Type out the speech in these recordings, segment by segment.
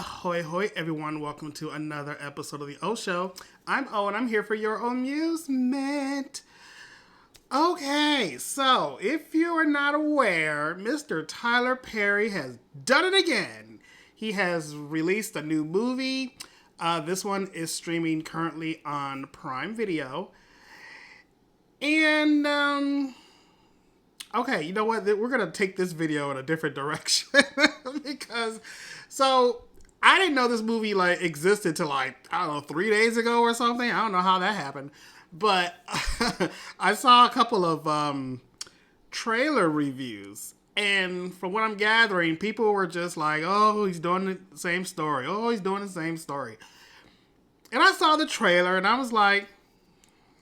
Ahoy, hoy, everyone. Welcome to another episode of the O Show. I'm O, and I'm here for your amusement. Okay, so if you are not aware, Mr. Tyler Perry has done it again. He has released a new movie. This one is streaming currently on Prime Video. And, okay, you know what? We're going to take this video in a different direction. Because, so, I didn't know this movie, existed till, I don't know, 3 days ago or something. I don't know how that happened. But I saw a couple of trailer reviews. And from what I'm gathering, people were just like, oh, he's doing the same story. Oh, he's doing the same story. And I saw the trailer and I was like,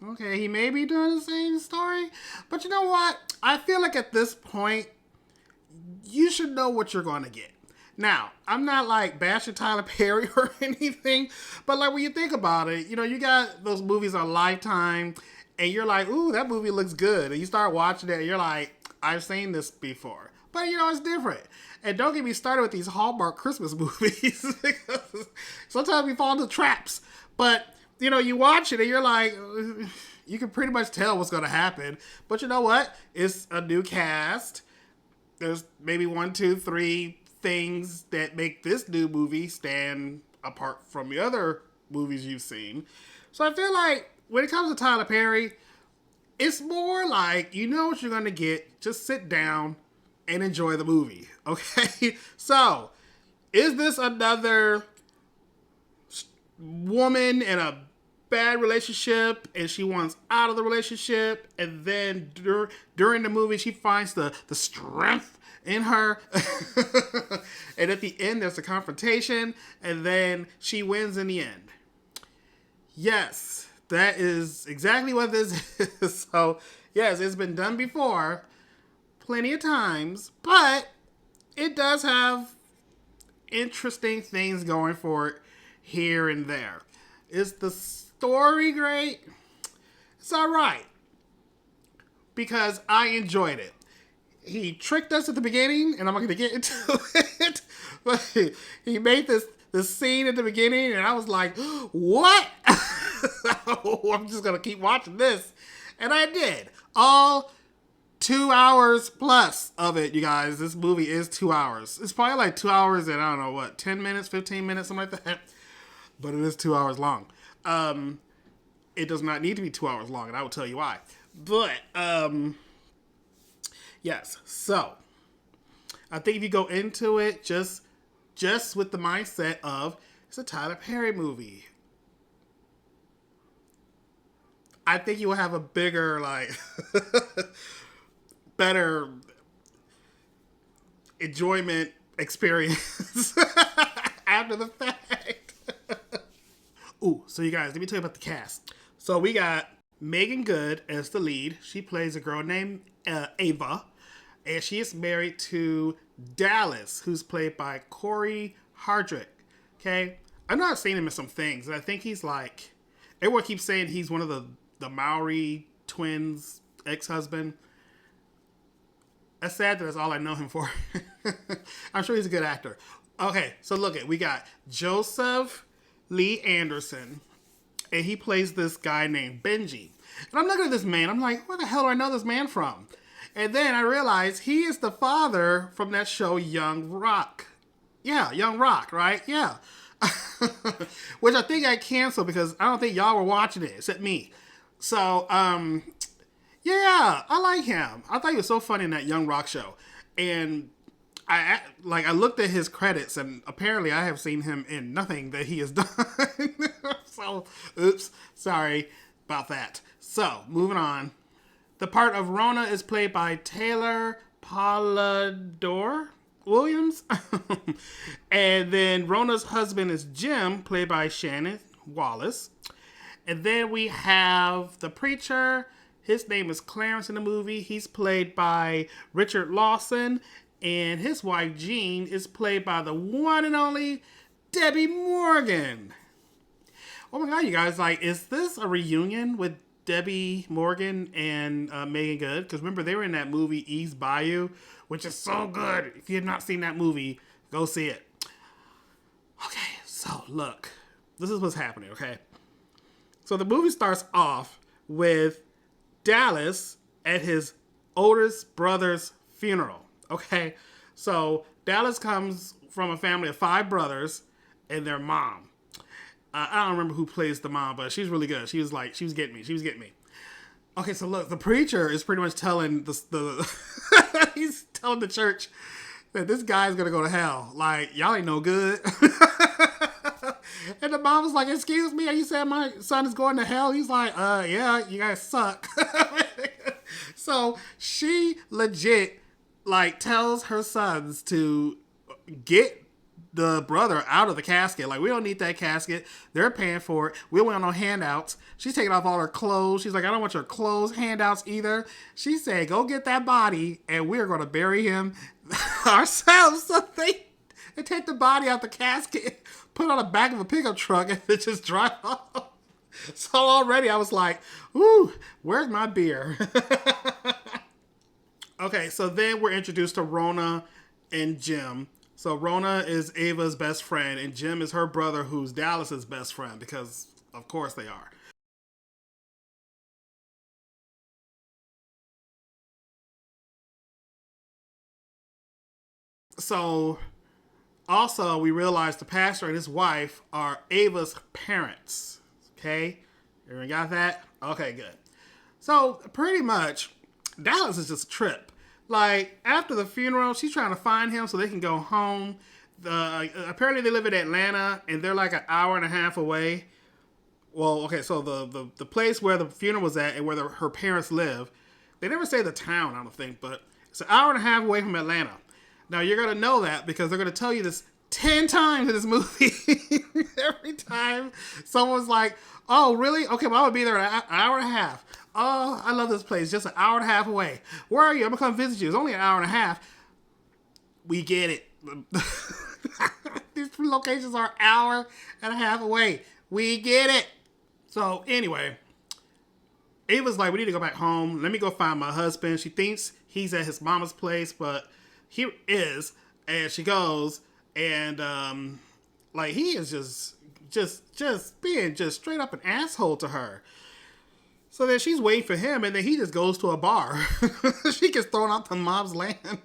okay, he may be doing the same story. But you know what? I feel like at this point, you should know what you're going to get. Now, I'm not like bashing Tyler Perry or anything, but like when you think about it, you know, you got those movies on Lifetime and you're like, ooh, that movie looks good. And you start watching it and you're like, I've seen this before. But you know, it's different. And don't get me started with these Hallmark Christmas movies. Because sometimes we fall into traps. But, you know, you watch it and you're like, you can pretty much tell what's going to happen. But you know what? It's a new cast. There's maybe 1, 2, 3 things that make this new movie stand apart from the other movies you've seen. So I feel like when it comes to Tyler Perry, it's more like, you know what you're going to get. Just sit down and enjoy the movie. Okay? So, is this another woman in a bad relationship and she wants out of the relationship, and then during the movie she finds the strength in her and at the end there's a confrontation and then she wins in the end? Yes, that is exactly what this is. So yes, it's been done before plenty of times, but it does have interesting things going for it here and there. Is the story great? It's alright, because I enjoyed it. He tricked us at the beginning, and I'm not going to get into it, but he made this scene at the beginning, and I was like, what? I'm just going to keep watching this. And I did. All 2 hours plus of it, you guys. This movie is 2 hours. It's probably like 2 hours and I don't know what, 10 minutes, 15 minutes, something like that. But it is 2 hours long. It does not need to be 2 hours long, and I will tell you why. But, yes. So, I think if you go into it just with the mindset of, it's a Tyler Perry movie, I think you will have a bigger, better enjoyment experience after the fact. Ooh, so you guys, let me tell you about the cast. So we got Megan Good as the lead. She plays a girl named Ava, and she is married to Dallas, who's played by Corey Hardrick. Okay, I'm not seeing him in some things, and I think he's like, everyone keeps saying he's one of the Mowry twins' ex-husband. That's sad that that's all I know him for. I'm sure he's a good actor. Okay, so look we got Joseph Lee Anderson, and he plays this guy named Benji. And I'm looking at this man, I'm like, where the hell do I know this man from? And then I realized he is the father from that show Young Rock. Yeah, Young Rock, right? Yeah. Which I think I canceled because I don't think y'all were watching it, except me. So, yeah, I like him. I thought he was so funny in that Young Rock show. And I looked at his credits, and apparently I have seen him in nothing that he has done. So, oops, sorry about that. So, moving on. The part of Rona is played by Taylor Polidor Williams. And then Rona's husband is Jim, played by Shannon Wallace. And then we have the preacher. His name is Clarence in the movie. He's played by Richard Lawson. And his wife, Jean, is played by the one and only Debbie Morgan. Oh my God, you guys, is this a reunion with Debbie Morgan and Megan Good? Because remember, they were in that movie Eve's Bayou, which is so good. If you have not seen that movie, go see it. Okay. look, this is what's happening, okay? So the movie starts off with Dallas at his oldest brother's funeral, okay? So Dallas comes from a family of 5 brothers and their mom. I don't remember who plays the mom, but she's really good. She was getting me. Okay, so look, the preacher is pretty much telling he's telling the church that this guy's gonna go to hell. Like, y'all ain't no good. And the mom was like, excuse me, are you saying my son is going to hell? He's like, yeah, you guys suck. So she legit, like, tells her sons to get the brother out of the casket. Like, we don't need that casket. They're paying for it. We don't want no handouts. She's taking off all her clothes. She's like, I don't want your clothes handouts either. She said, go get that body and we're going to bury him ourselves. So they take the body out the casket, put it on the back of a pickup truck, and they just drive off. So already I was like, ooh, where's my beer? Okay, so then we're introduced to Rona and Jim. So Rona is Ava's best friend, and Jim is her brother, who's Dallas's best friend, because of course they are. So also we realize the pastor and his wife are Ava's parents. Okay? Everyone got that? Okay, good. So pretty much, Dallas is just a trip. Like, after the funeral, she's trying to find him so they can go home. Apparently they live in Atlanta, and they're like an hour and a half away. Well, okay, so the place where the funeral was at and where her parents live, they never say the town, I don't think, but it's an hour and a half away from Atlanta. Now, you're going to know that because they're going to tell you this 10 times in this movie. Every time someone's like, oh, really? Okay, well, I would be there in an hour and a half. Oh, I love this place. Just an hour and a half away. Where are you? I'm going to come visit you. It's only an hour and a half. We get it. These locations are an hour and a half away. We get it. So, anyway, Ava's like, we need to go back home. Let me go find my husband. She thinks he's at his mama's place, but he is. And she goes, and, like, he is just being just straight up an asshole to her. So then she's waiting for him, and then he just goes to a bar. She gets thrown out the mom's land.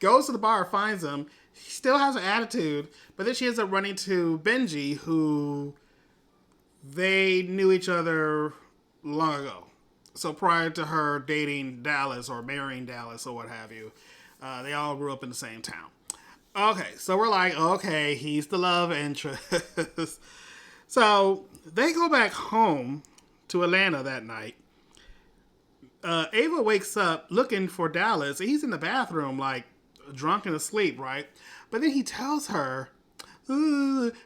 Goes to the bar, finds him. He still has an attitude, but then she ends up running to Benji, who they knew each other long ago. So prior to her dating Dallas or marrying Dallas or what have you, they all grew up in the same town. Okay, so we're like, okay, he's the love interest. So they go back home to Atlanta that night. Ava wakes up looking for Dallas. He's in the bathroom, like, drunk and asleep, right? But then he tells her,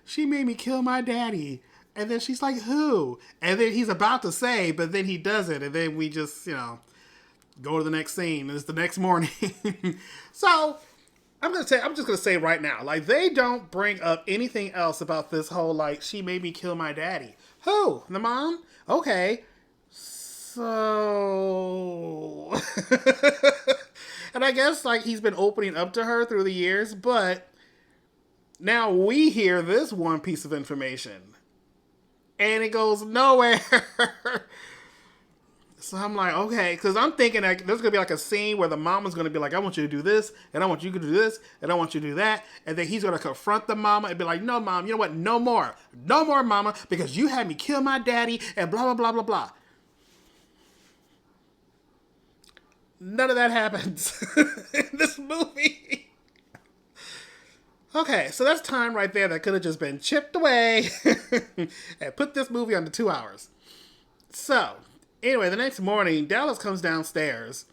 she made me kill my daddy. And then she's like, who? And then he's about to say, but then he doesn't. And then we just, go to the next scene. It's the next morning. So I'm just gonna say right now, like, they don't bring up anything else about this whole, like, she made me kill my daddy. Who? The mom? Okay. So and I guess, like, he's been opening up to her through the years, but now we hear this one piece of information and it goes nowhere. So I'm like, okay, because I'm thinking that there's going to be like a scene where the mama's going to be like, I want you to do this, and I want you to do this, and I want you to do that. And then he's going to confront the mama and be like, no, mom, you know what? No more. No more, mama, because you had me kill my daddy, and blah, blah, blah, blah, blah. None of that happens in this movie. Okay, so that's time right there that could have just been chipped away and put this movie under 2 hours. So anyway, the next morning, Dallas comes downstairs.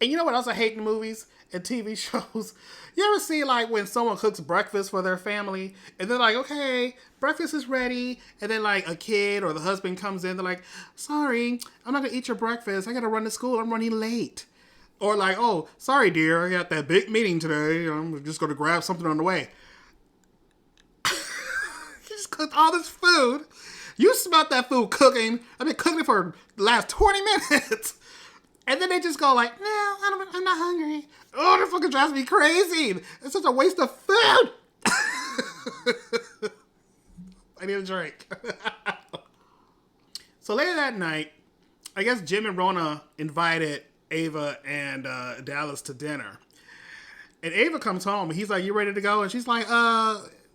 And you know what else I hate in movies and TV shows? You ever see, like, when someone cooks breakfast for their family, and they're like, okay, breakfast is ready, and then, like, a kid or the husband comes in, they're like, sorry, I'm not going to eat your breakfast. I got to run to school. I'm running late. Or like, oh, sorry, dear, I got that big meeting today. I'm just going to grab something on the way. You just cooked all this food. You smelled that food cooking. I've been cooking it for the last 20 minutes. And then they just go like, no, I'm not hungry. Oh, that fucking drives me crazy. It's such a waste of food. I need a drink. So later that night, I guess Jim and Rona invited Ava and Dallas to dinner. And Ava comes home and he's like, "You ready to go?" And she's like,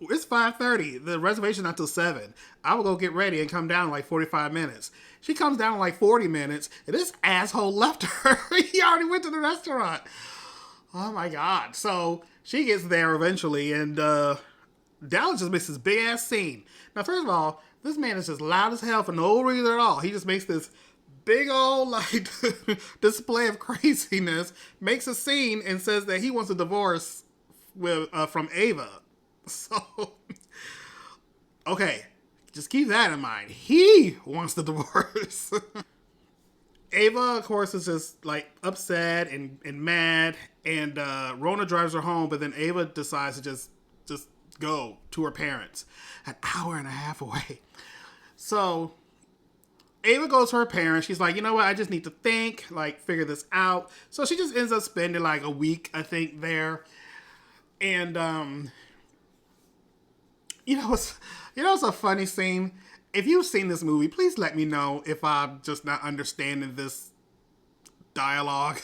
it's 5:30. The reservation's not till 7. I will go get ready and come down in like 45 minutes. She comes down in like 40 minutes, and this asshole left her. He already went to the restaurant. Oh my God. So she gets there eventually, and Dallas just makes this big ass scene. Now, first of all, this man is just loud as hell for no reason at all. He just makes this big old like display of craziness, makes a scene, and says that he wants a divorce with from Ava. So, okay, just keep that in mind. He wants the divorce. Ava, of course, is just like upset and mad, and Rona drives her home, but then Ava decides to just go to her parents, an hour and a half away. So Ava goes to her parents. She's like, you know what? I just need to think, like, figure this out. So she just ends up spending like a week, I think, there. And it's a funny scene. If you've seen this movie, please let me know if I'm just not understanding this dialogue.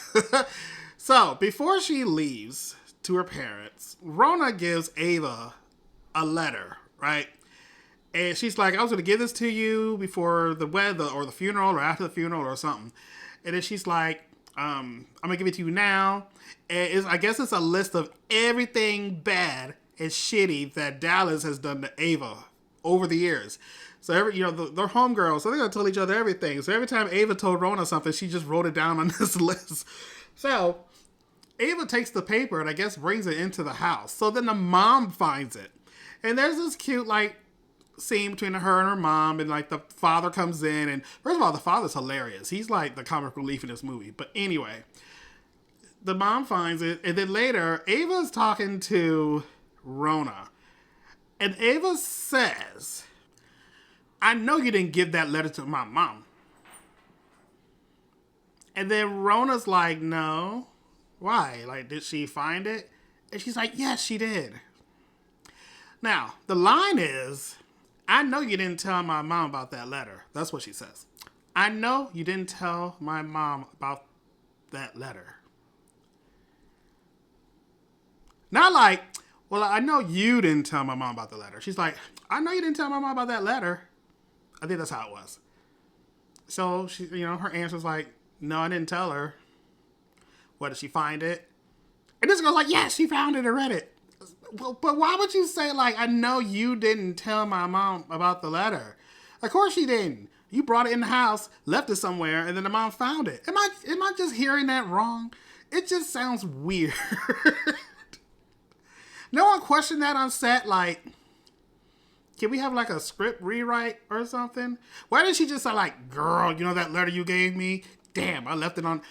So before she leaves to her parents, Rona gives Ava a letter, right? And she's like, "I was going to give this to you before the wedding or the funeral or after the funeral or something." And then she's like, "I'm going to give it to you now." And I guess it's a list of everything bad and shitty that Dallas has done to Ava over the years. So they're homegirls, so they're going to tell each other everything. So every time Ava told Rona something, she just wrote it down on this list. So Ava takes the paper and I guess brings it into the house. So then the mom finds it. And there's this cute, like, scene between her and her mom, and like the father comes in, and first of all, the father's hilarious. He's like the comic relief in this movie. But anyway, the mom finds it, and then later Ava's talking to Rona, and Ava says, "I know you didn't give that letter to my mom." And then Rona's like, "No, why? Like, did she find it?" And she's like, "Yes, she did." Now the line is, "I know you didn't tell my mom about that letter." That's what she says. "I know you didn't tell my mom about that letter." Not like, "Well, I know you didn't tell my mom about the letter." She's like, "I know you didn't tell my mom about that letter." I think that's how it was. So she, her answer's like, "No, I didn't tell her." "What, did she find it?" And this girl's like, "Yes, she found it and read it." But why would you say, like, "I know you didn't tell my mom about the letter"? Of course she didn't. You brought it in the house, left it somewhere, and then the mom found it. Am I just hearing that wrong? It just sounds weird. No one questioned that on set, like, can we have like a script rewrite or something? Why didn't she just say, like, "Girl, that letter you gave me? Damn, I left it on."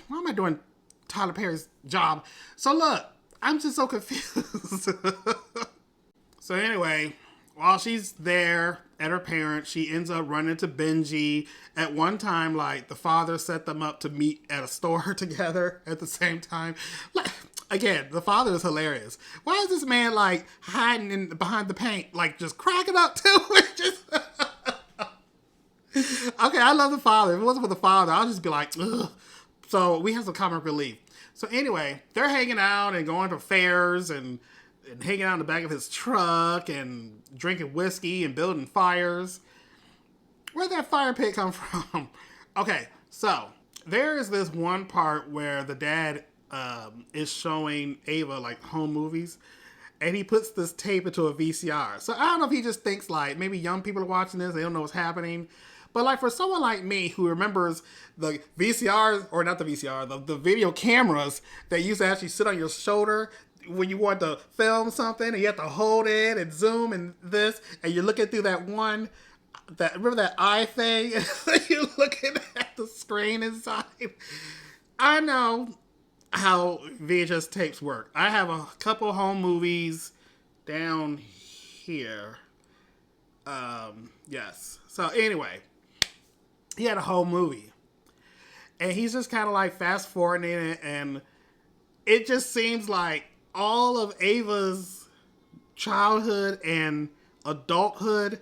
Why am I doing Tyler Perry's job? So look, I'm just so confused. So anyway, while she's there at her parents, she ends up running into Benji. At one time, like, the father set them up to meet at a store together at the same time. Like, again, the father is hilarious. Why is this man, like, hiding behind the paint, like, just cracking up too? Okay, I love the father. If it wasn't for the father, I'll just be like, ugh. So we have some comic relief. So anyway, they're hanging out and going to fairs and hanging out in the back of his truck and drinking whiskey and building fires. Where'd that fire pit come from? Okay, so there is this one part where the dad is showing Ava, like, home movies, and he puts this tape into a VCR. So I don't know if he just thinks, like, maybe young people are watching this, they don't know what's happening. But, like, for someone like me who remembers the VCRs, or not the VCR, the video cameras that used to actually sit on your shoulder when you want to film something, and you have to hold it and zoom and this, and you're looking through remember that eye thing? You're looking at the screen inside. I know how VHS tapes work. I have a couple home movies down here. Yes. So anyway, he had a whole movie, and he's just kind of like fast forwarding it, and it just seems like all of Ava's childhood and adulthood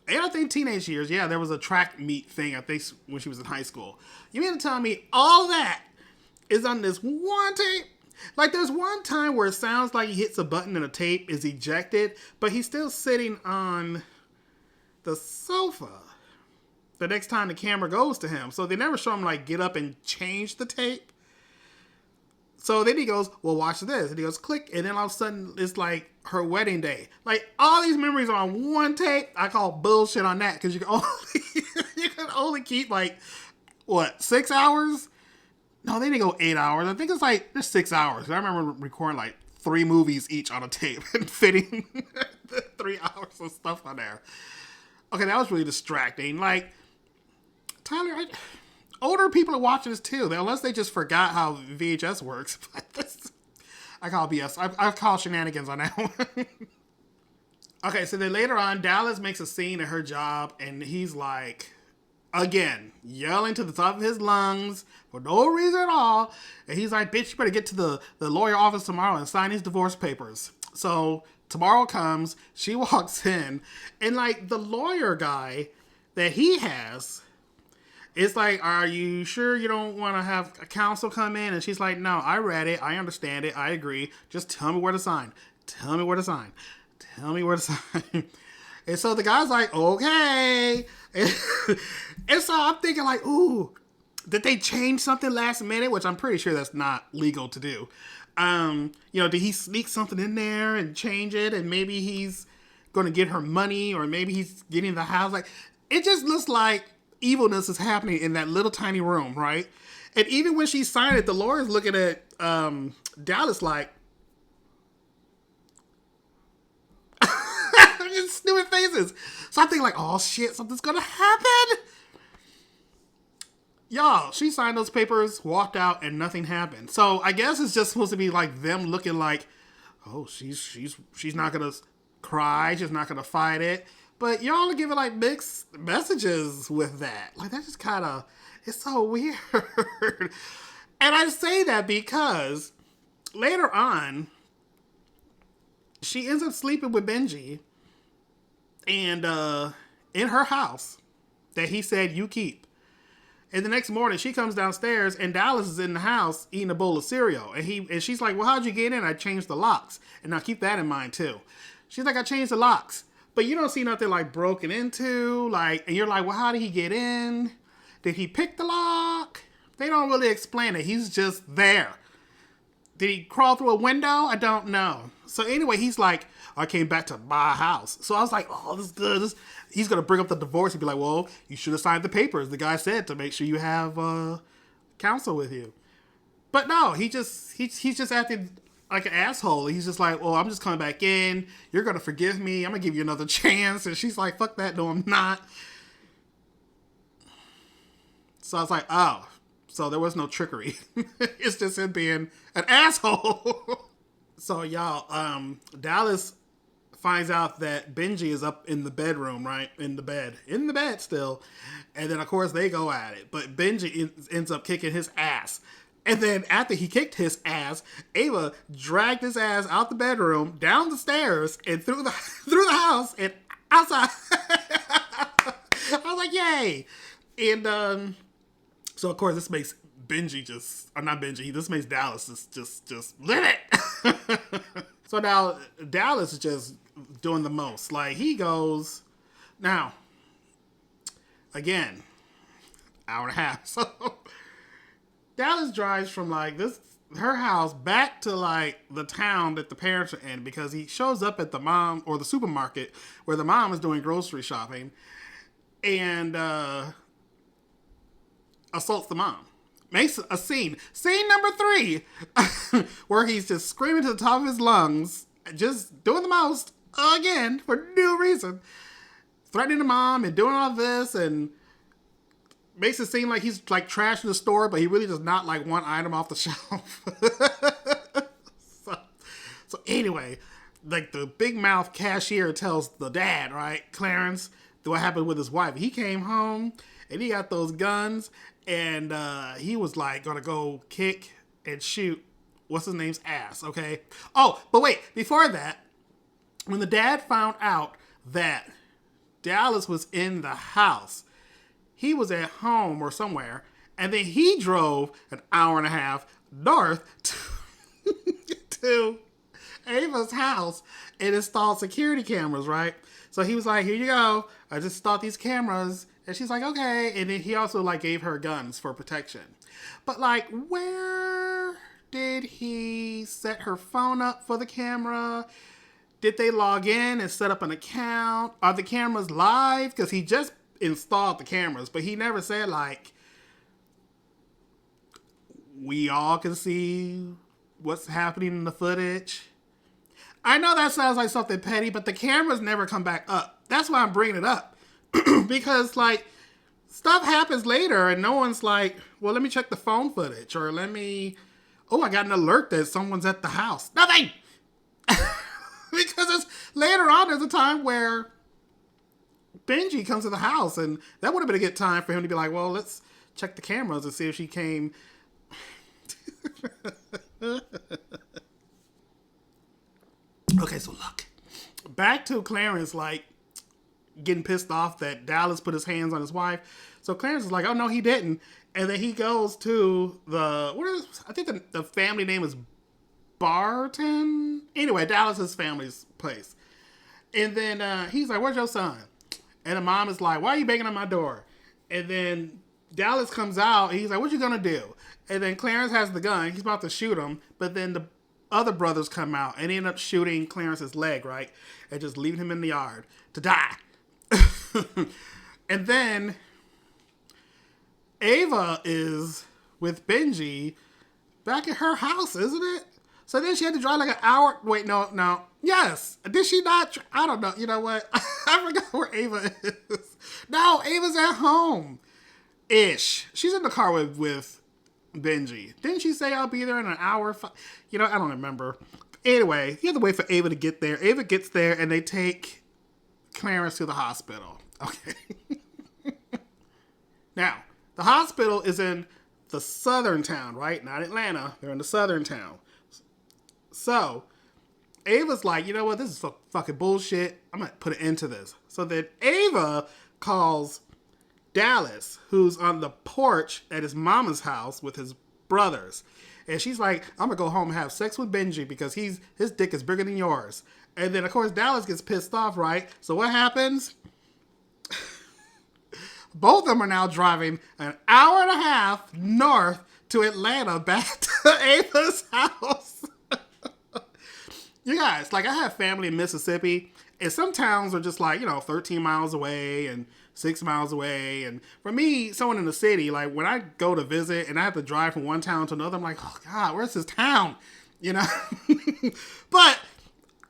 And I think teenage years, yeah, there was a track meet thing, I think, when she was in high school. You mean to tell me all that is on this one tape? Like, there's one time where it sounds like he hits a button and a tape is ejected, but he's still sitting on the sofa the next time the camera goes to him. So they never show him, like, get up and change the tape. So then he goes, well, watch this. And he goes, click. And then all of a sudden, it's like her wedding day. Like, all these memories are on one tape. I call bullshit on that because you can only keep, like, what, 6 hours? No, they didn't go 8 hours. I think it's like, there's 6 hours. I remember recording, like, 3 movies each on a tape and fitting 3 hours of stuff on there. Okay, that was really distracting. Like, Tyler, older people are watching this too, unless they just forgot how VHS works. I call BS. I call shenanigans on that one. Okay, so then later on, Dallas makes a scene at her job, and he's like, again, yelling to the top of his lungs for no reason at all. And he's like, bitch, you better get to the lawyer office tomorrow and sign these divorce papers. So tomorrow comes, she walks in, and like the lawyer guy that he has, it's like, are you sure you don't want to have a counsel come in? And she's like, no, I read it. I understand it. I agree. Just tell me where to sign. Tell me where to sign. Tell me where to sign. And so the guy's like, okay. And so I'm thinking like, ooh, did they change something last minute? Which I'm pretty sure that's not legal to do. Did he sneak something in there and change it? And maybe he's going to get her money, or maybe he's getting the house. Like, it just looks like evilness is happening in that little tiny room, right? And even when she signed it, the lawyer's looking at Dallas like, just stupid faces. So I'm thinking like, oh shit, something's gonna happen. Y'all, she signed those papers, walked out, and nothing happened. So I guess it's just supposed to be like them looking like, oh, she's not gonna cry, she's not gonna fight it. But y'all are giving like mixed messages with that. Like, that just kind of, it's so weird. And I say that because later on, she ends up sleeping with Benji and in her house that he said, you keep. And the next morning, she comes downstairs and Dallas is in the house eating a bowl of cereal. And she's like, well, how'd you get in? I changed the locks. And now keep that in mind too. She's like, I changed the locks. But you don't see nothing like broken into, like, and you're like, well, how did he get in? Did he pick the lock? They don't really explain it. He's just there. Did he crawl through a window? I don't know. So anyway, he's like, I came back to my house. So I was like, oh, this is good. He's going to bring up the divorce. He'd be like, well, you should have signed the papers. The guy said to make sure you have counsel with you. But no, he's just acting like an asshole. He's just like, well, I'm just coming back in. You're going to forgive me. I'm going to give you another chance. And she's like, fuck that. No, I'm not. So I was like, oh, so there was no trickery. It's just him being an asshole. So y'all, Dallas finds out that Benji is up in the bedroom, right? In the bed still. And then of course they go at it. But Benji ends up kicking his ass. And then after he kicked his ass, Ava dragged his ass out the bedroom, down the stairs, and through the house and outside. I was like, yay. And so of course this makes Benji this makes Dallas just live it. So now Dallas is just doing the most. Like, he goes, now, again, hour and a half. So Dallas drives from like her house back to like the town that the parents are in, because he shows up at the mom or the supermarket where the mom is doing grocery shopping and assaults the mom. Makes a scene. Scene number 3, where he's just screaming to the top of his lungs, just doing the most, again, for no reason. Threatening the mom and doing all this, and makes it seem like he's like trashing the store, but he really does not like one item off the shelf. So anyway, like the big mouth cashier tells the dad, right, Clarence, what happened with his wife. He came home and he got those guns, and he was like gonna go kick and shoot what's his name's ass, okay? Oh, but wait, before that, when the dad found out that Dallas was in the house. He was at home or somewhere, and then he drove an hour and a half north to Ava's house and installed security cameras, right? So he was like, here you go. I just installed these cameras. And she's like, okay. And then he also like gave her guns for protection. But like, where did he set her phone up for the camera? Did they log in and set up an account? Are the cameras live? Because he just installed the cameras, but he never said like, we all can see what's happening in the footage. I know that sounds like something petty, but the cameras never come back up. That's why I'm bringing it up. Because, like, stuff happens later and no one's like, well, let me check the phone footage. Or let me, oh, I got an alert that someone's at the house. Nothing! Because it's, later on, there's a time where Benji comes to the house, and that would have been a good time for him to be like, well, let's check the cameras and see if she came. Okay, so look. Back to Clarence, like, getting pissed off that Dallas put his hands on his wife. So Clarence is like, oh, no, he didn't. And then he goes to I think the family name is Barton. Anyway, Dallas's family's place. And then he's like, where's your son? And the mom is like, why are you banging on my door? And then Dallas comes out and he's like, what you gonna do? And then Clarence has the gun. He's about to shoot him. But then the other brothers come out and end up shooting Clarence's leg, right? And just leaving him in the yard to die. And then Ava is with Benji back at her house, isn't it? So then she had to drive like an hour. Wait, no. Yes. Did she not? I don't know. You know what? I forgot where Ava is. No, Ava's at home. Ish. She's in the car with Benji. Didn't she say I'll be there in an hour? You know, I don't remember. Anyway, you have to wait for Ava to get there. Ava gets there and they take Clarence to the hospital. Okay. Now, the hospital is in the southern town, right? Not Atlanta. They're in the southern town. So, Ava's like, you know what? This is fucking bullshit. I'm going to put an end to this. So then Ava calls Dallas, who's on the porch at his mama's house with his brothers. And she's like, I'm going to go home and have sex with Benji because his dick is bigger than yours. And then, of course, Dallas gets pissed off, right? So what happens? Both of them are now driving an hour and a half north to Atlanta back to Ava's house. You guys, like, I have family in Mississippi, and some towns are just like, 13 miles away and 6 miles away. And for me, someone in the city, like, when I go to visit and I have to drive from one town to another, I'm like, oh, God, where's this town? But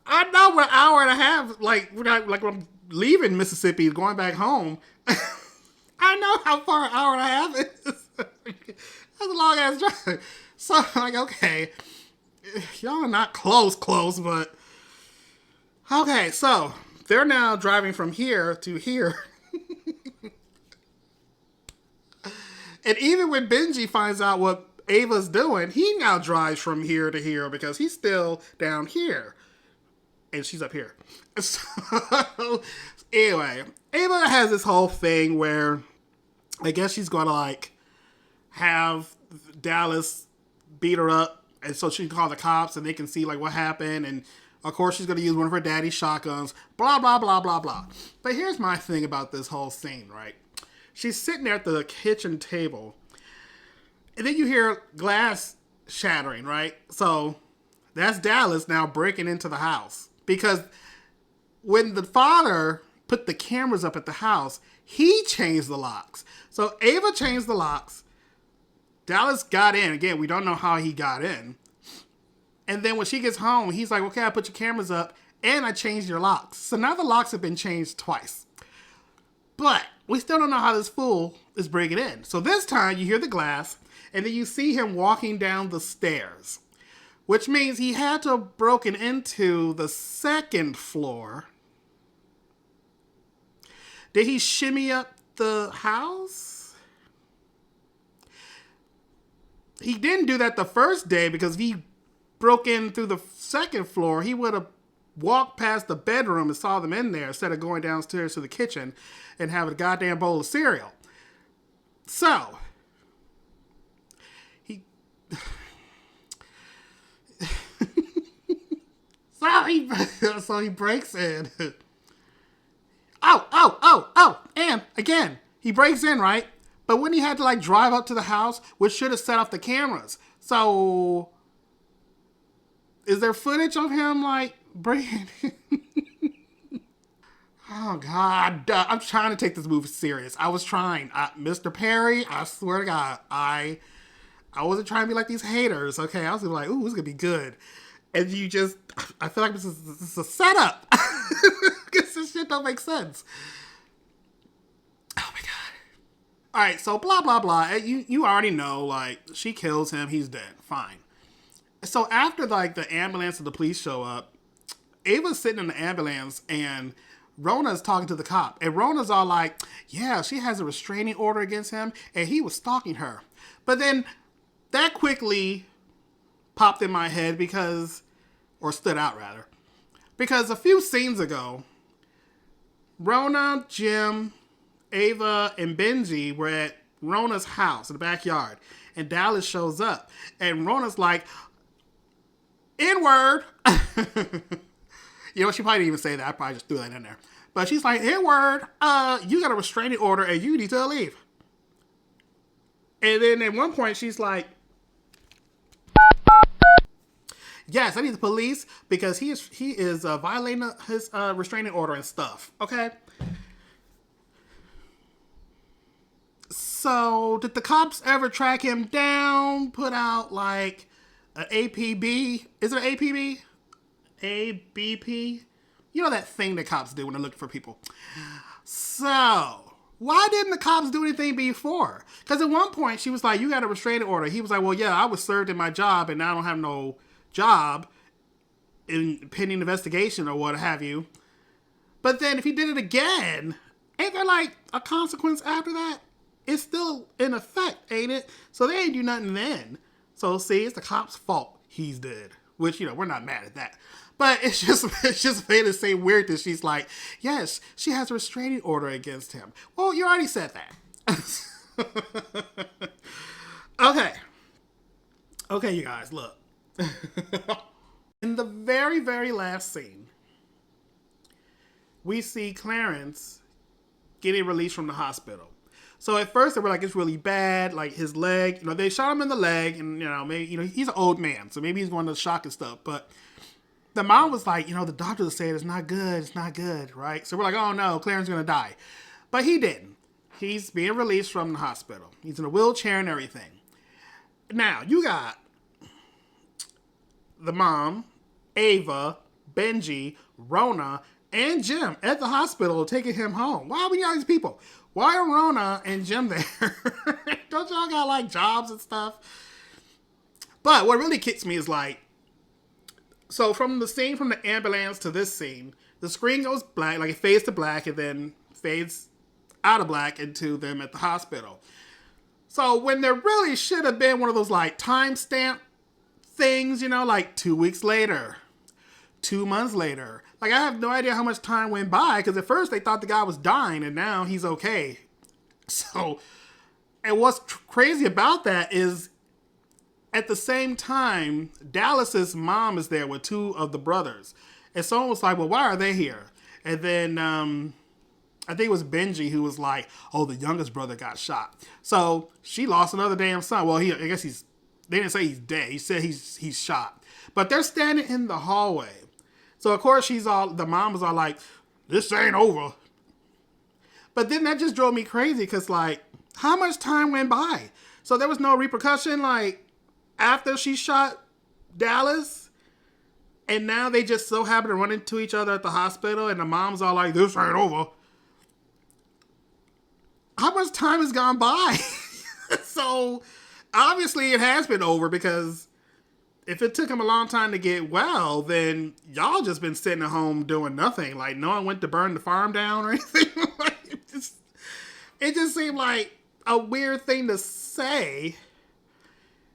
I know an hour and a half, like when I'm leaving Mississippi, going back home, I know how far an hour and a half is. That's a long ass drive. So I'm like, okay, y'all are not close, but okay, so they're now driving from here to here. And even when Benji finds out what Ava's doing, he now drives from here to here because he's still down here. And she's up here. So, anyway, Ava has this whole thing where I guess she's going to, like, have Dallas beat her up. And so she can call the cops and they can see, like, what happened. And, of course, she's going to use one of her daddy's shotguns. Blah, blah, blah, blah, blah. But here's my thing about this whole scene, right? She's sitting there at the kitchen table. And then you hear glass shattering, right? So that's Dallas now breaking into the house. Because when the father put the cameras up at the house, he changed the locks. So Ava changed the locks. Dallas got in. Again, we don't know how he got in. And then when she gets home, he's like, okay, I put your cameras up and I changed your locks. So now the locks have been changed twice. But we still don't know how this fool is breaking in. So this time you hear the glass and then you see him walking down the stairs, which means he had to have broken into the second floor. Did he shimmy up the house? He didn't do that the first day because if he broke in through the second floor, he would have walked past the bedroom and saw them in there instead of going downstairs to the kitchen and having a goddamn bowl of cereal. So, he... so he breaks in. And again, he breaks in, right? But when he had to like drive up to the house, which should have set off the cameras. So, is there footage of him like breaking? Oh God, I'm trying to take this movie serious. I was trying, Mr. Perry. I swear to God, I wasn't trying to be like these haters. Okay, I was like, ooh, this is gonna be good. And you just, I feel like this is a setup. Because this shit don't make sense. Oh my God. All right, so blah, blah, blah. You already know, like, she kills him. He's dead. Fine. So after, like, the ambulance and the police show up, Ava's sitting in the ambulance and Rona's talking to the cop. And Rona's all like, yeah, she has a restraining order against him and he was stalking her. But then that quickly popped in my head because, or stood out rather, because a few scenes ago, Rona, Jim, Ava, and Benji were at Rona's house in the backyard, and Dallas shows up, and Rona's like, N-word. You know, she probably didn't even say that. I probably just threw that in there. But she's like, N-word, you got a restraining order, and you need to leave. And then at one point, she's like, yes, I need the police because he is violating his restraining order and stuff. Okay. So did the cops ever track him down? Put out like an APB? Is it an APB? ABP? You know that thing that cops do when they're looking for people. So why didn't the cops do anything before? Because at one point she was like, "You got a restraining order." He was like, "Well, yeah, I was served in my job and now I don't have no job in pending investigation or what have you." But then if he did it again, ain't there like a consequence after that? It's still in effect, ain't it? So they ain't do nothing then. So see, it's the cop's fault he's dead. Which, you know, we're not mad at that. But it's just made it seem weird that she's like, yes, she has a restraining order against him. Well, you already said that. Okay, you guys, look. In the very, very last scene, we see Clarence getting released from the hospital. So at first they were like, it's really bad, like his leg, you know, they shot him in the leg and, you know, maybe, you know, he's an old man, so maybe he's going to shock and stuff. But the mom was like, you know, the doctor said it's not good, right? So we're like, oh no, Clarence is going to die. But he didn't. He's being released from the hospital. He's in a wheelchair and everything. Now, you got the mom, Ava, Benji, Rona, and Jim at the hospital taking him home. Why are we all these people? Why are Rona and Jim there? Don't y'all got like jobs and stuff? But what really kicks me is like, so from the scene from the ambulance to this scene, the screen goes black, like it fades to black and then fades out of black into them at the hospital. So when there really should have been one of those like timestamp things, you know, like 2 weeks later, 2 months later. Like I have no idea how much time went by because at first they thought the guy was dying and now he's okay. So, and what's crazy about that is at the same time, Dallas's mom is there with two of the brothers. And someone was like, well, why are they here? And then I think it was Benji who was like, oh, the youngest brother got shot. So she lost another damn son. Well, I guess they didn't say he's dead. He said he's shot. But they're standing in the hallway. So of course the mom was all like, this ain't over. But then that just drove me crazy because like, how much time went by? So there was no repercussion like after she shot Dallas and now they just so happen to run into each other at the hospital and the mom's all like, this ain't over. How much time has gone by? So obviously it has been over because if it took him a long time to get well, then y'all just been sitting at home doing nothing. Like no one went to burn the farm down or anything. It just seemed like a weird thing to say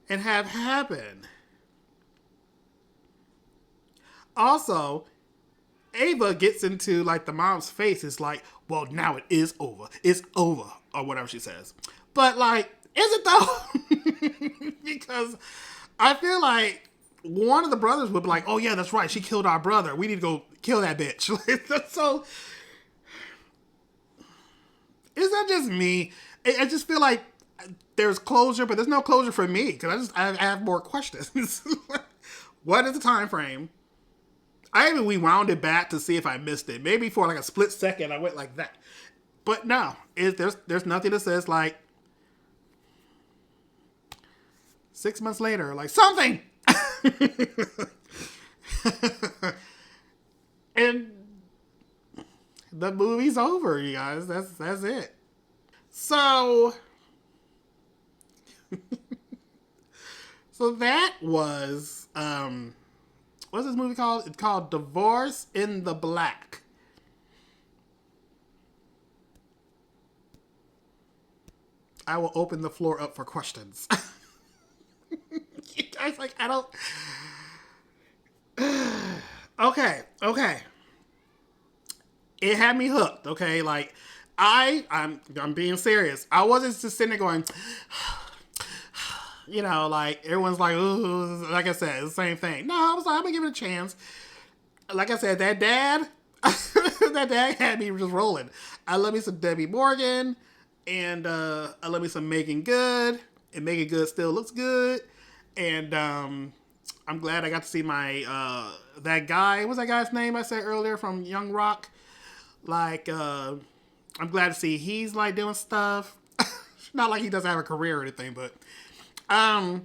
and have happen. Also, Ava gets into like the mom's face, it's like, well, now it is over. It's over, or whatever she says. But like, is it though? Because I feel like one of the brothers would be like, oh yeah, that's right, she killed our brother. We need to go kill that bitch. So is that just me? I just feel like there's closure, but there's no closure for me because I have more questions. What is the time frame? I even rewound it back to see if I missed it. Maybe for like a split second, I went like that. But no, there's nothing that says like 6 months later, like something. And the movie's over, you guys. That's it. So, so that was what's this movie called? It's called Divorce in the Black. I will open the floor up for questions. You guys, like, I don't. Okay. It had me hooked. Okay, like I'm being serious. I wasn't just sitting there going, you know, like everyone's like, ooh, like I said, it's the same thing. No, I was like, I'm gonna give it a chance. Like I said, that dad, that dad had me just rolling. I love me some Debbie Morgan, and I love me some Megan Good, and Megan Good still looks good, and I'm glad I got to see my that guy. What's that guy's name I said earlier from Young Rock? Like, I'm glad to see he's like doing stuff. Not like he doesn't have a career or anything, but at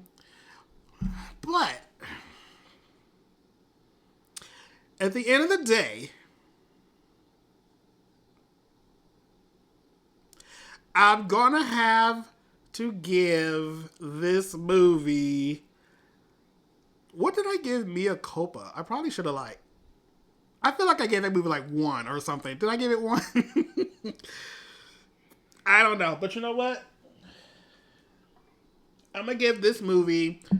the end of the day, I'm gonna have to give this movie. What did I give Mia Copa? I probably should have like. I feel like I gave that movie like 1 or something. Did I give it 1? I don't know, but you know what? I'm gonna give this movie. I'm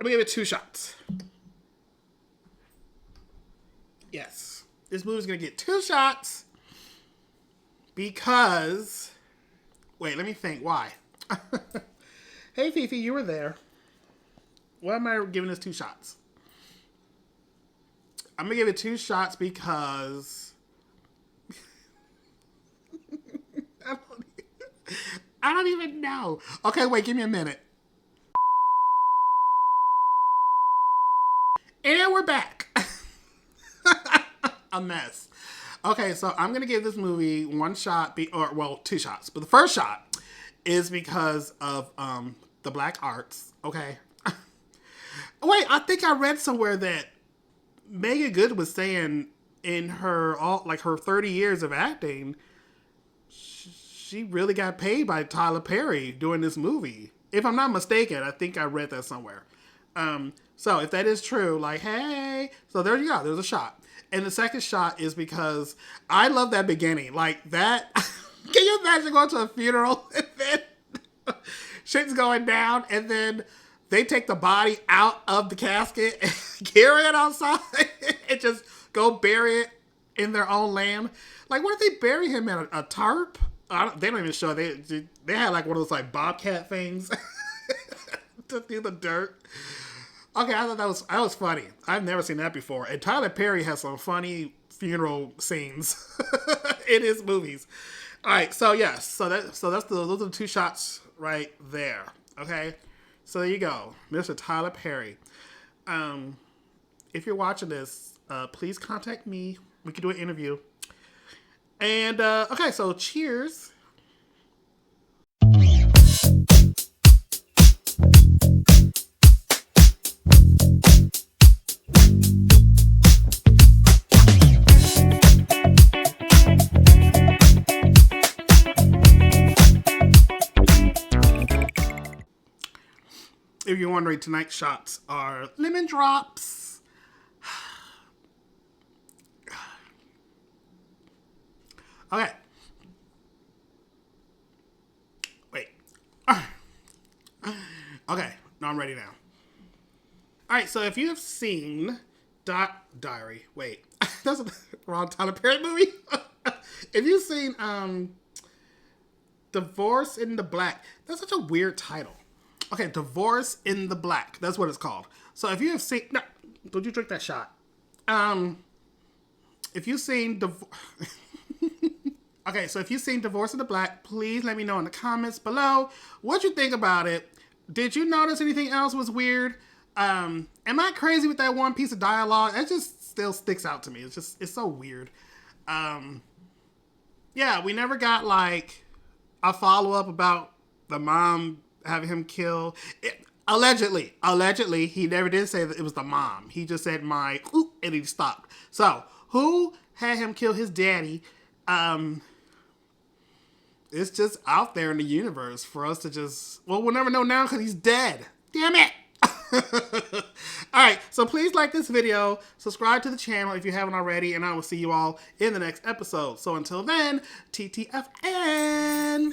gonna give it 2 shots. Yes, this movie's gonna get 2 shots because. Wait, let me think. Why? Hey, Fifi, you were there. Why am I giving this 2 shots? I'm gonna give it 2 shots because I don't even know. Okay, wait, give me a minute. And we're back. A mess. Okay, so I'm gonna give this movie 1 shot, or 2 shots. But the first shot is because of the black arts. Okay. Wait, I think I read somewhere that Megan Good was saying in her her 30 years of acting, she really got paid by Tyler Perry doing this movie. If I'm not mistaken, I think I read that somewhere. So if that is true, like, hey, so there you go. There's a shot. And the second shot is because I love that beginning. Like that. Can you imagine going to a funeral and then shit's going down and then they take the body out of the casket and carry it outside and just go bury it in their own land? Like, what if they bury him in a tarp? They don't even show. They had like one of those like bobcat things to do the dirt. Okay, I thought that was funny. I've never seen that before. And Tyler Perry has some funny funeral scenes in his movies. All right, so yes, those are the 2 shots right there. Okay, so there you go, Mr. Tyler Perry. If you're watching this, please contact me. We can do an interview. And okay, so cheers. If you're wondering, tonight's shots are lemon drops. Okay. Wait. Okay. No, I'm ready now. All right, so if you have seen Diary, wait, that's a wrong Tyler Perry movie. If you've seen Divorce in the Black, that's such a weird title. Okay, Divorce in the Black, that's what it's called. So if you have seen, no, don't you drink that shot. If you've seen okay, so if you've seen Divorce in the Black, please let me know in the comments below what you think about it. Did you notice anything else was weird? Am I crazy with that one piece of dialogue? It just still sticks out to me. It's so weird. Yeah, we never got like a follow-up about the mom having him kill. Allegedly, he never did say that it was the mom. He just said and he stopped. So, who had him kill his daddy? It's just out there in the universe for us to just, well, we'll never know now because he's dead. Damn it. All right, so please like this video, subscribe to the channel if you haven't already, and I will see you all in the next episode. So until then, TTFN.